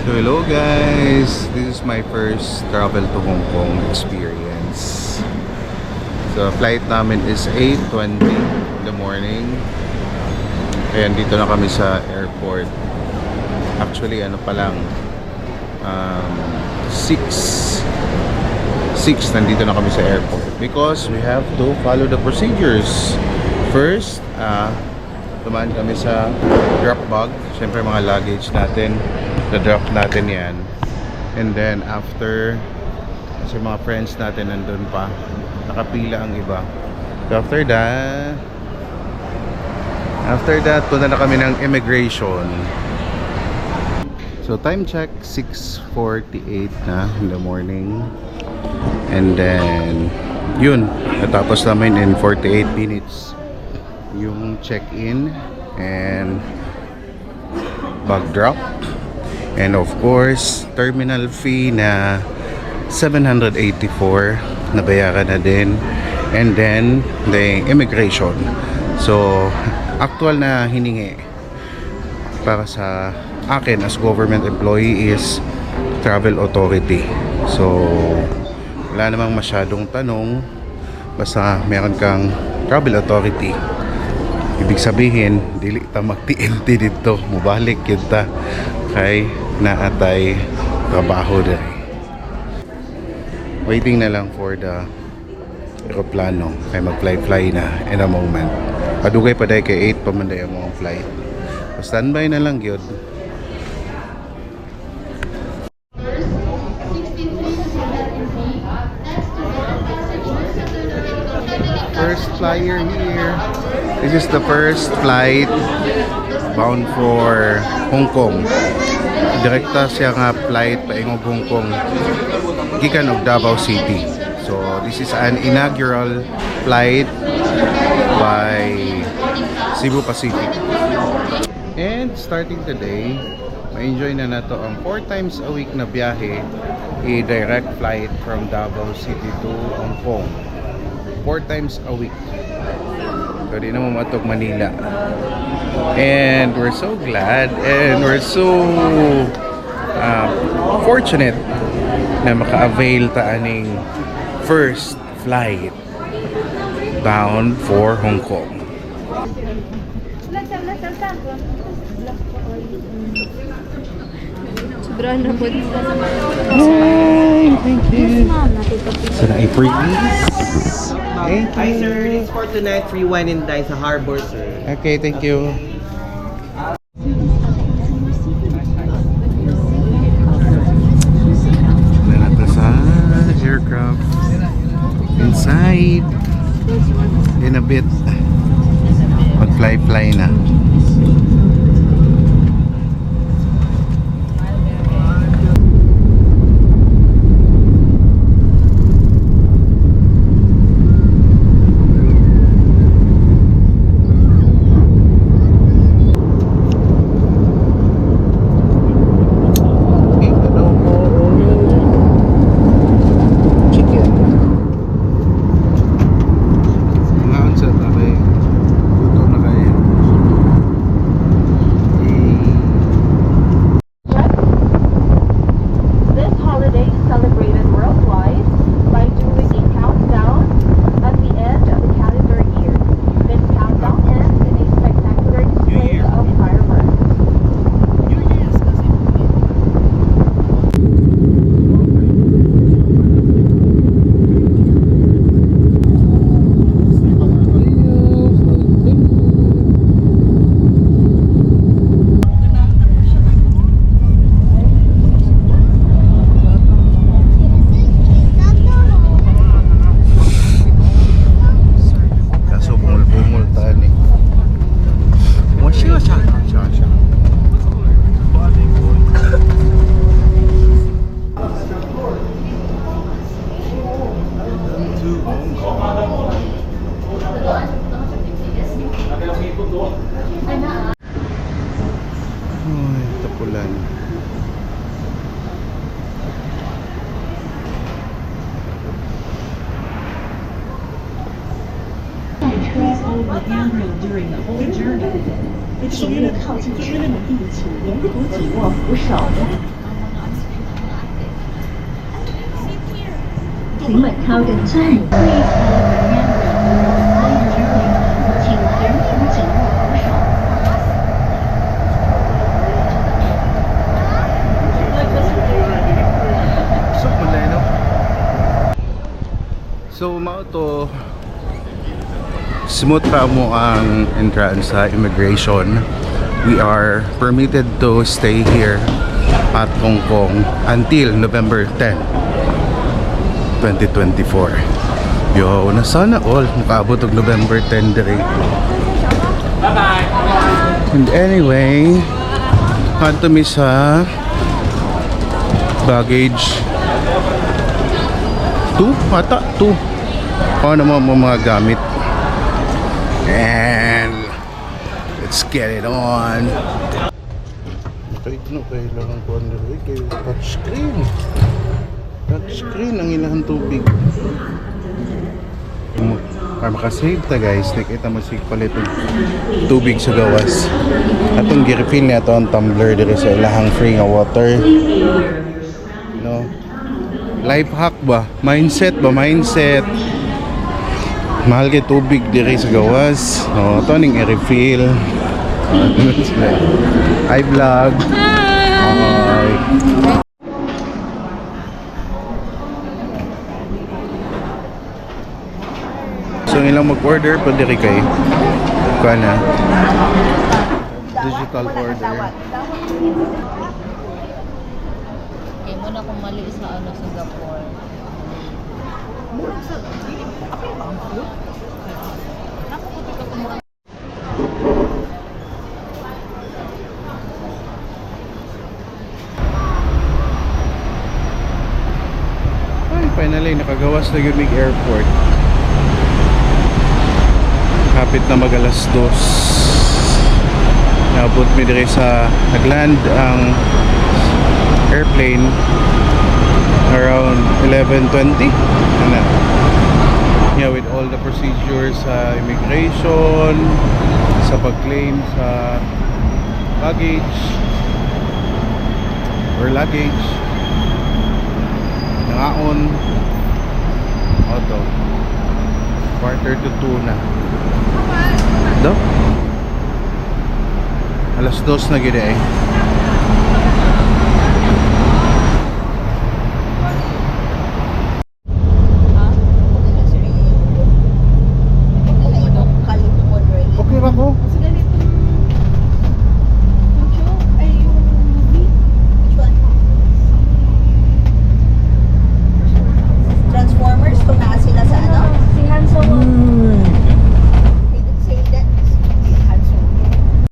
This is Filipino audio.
So hello guys, this is my first travel to Hong Kong experience. So flight namin is 8:20 in the morning. Ayan, dito na kami sa airport. Actually ano pa lang 6 nandito na kami sa airport because we have to follow the procedures. First, dumaan kami sa drop bag. Siyempre mga luggage natin, na-drop natin yan. And then after, kasi mga friends natin nandun pa, nakapila ang iba. So after that, punta na kami ng immigration. So time check, 6:48 na in the morning. And then yun, natapos namin in 48 minutes yung check-in and bag drop. And of course, terminal fee na 784 nabayaran na din. And then the immigration. So actual na hiningi para sa akin as government employee is travel authority. So wala namang masyadong tanong, basta meron kang travel authority, ibig sabihin dili ta mag-TNT dito, mubalik yun ta kay naatay trabaho diri. Waiting na lang for the aeroplano kay mag-fly na in a moment. Padugay pa day kay 8 pa man day ang mga flight. Standby na lang gyud. First flyer here. This is the first flight bound for Hong Kong. Direkta siya nga flight paingog Hong Kong gikan og Davao City. So this is an inaugural flight by Cebu Pacific. And starting today, ma-enjoy na nato ang 4 times a week na biyahe, a direct flight from Davao City to Hong Kong. 4 times a week. So di na mamatog Manila. And we're so glad and we're so fortunate na maka-avail ta aning first flight bound for Hong Kong. Sobrang na po. Hi, thank you. So na i-freeze. Hi sir, it's for tonight, free wine and dine sa Harbor sir. Okay, thank you. Nanata sa aircraft. Inside. In a bit. Mag-fly na. Tapulan. During the whole journey, 请勿靠近身边的物体，沿途紧握扶手。请问靠近车门 Please remember 请严肃紧握扶手。 So, mulay, no? So, mao to smooth pa mo ang entrance sa immigration. We are permitted to stay here at Hong Kong until November 10, 2024. Yo, na sana all makaabot og November 10 dire. Bye-bye. And anyway, hanto mi sa baggage 2 ata 2 ano naman mga gamit, and let's get it on. Kahit no kailangan ko ang kay touchscreen ang ilahang tubig para makasave ta guys. Nakita mo sig palit og tubig sa gawas atong gi-refill niya to ang tumbler dire sa ilahang free nga water. No, life hack ba? Mindset. Mahal kay tubig diri sa gawas. Oh, ito ning i-refill. Hi vlog. Hi. So ilang mag-order pa diri kay kana digital order. Okay, muna kung mali sa Singapore. Ay, finally nakagawas na yung airport. Kapit na mag-alas 2. Naabot mi dire sa nagland ang airplane around 11:20. Ano? Yeah, with all the procedures sa immigration, sa pag-claim sa luggage nangaon auto quarter to 2 na do alas 2 na gid eh.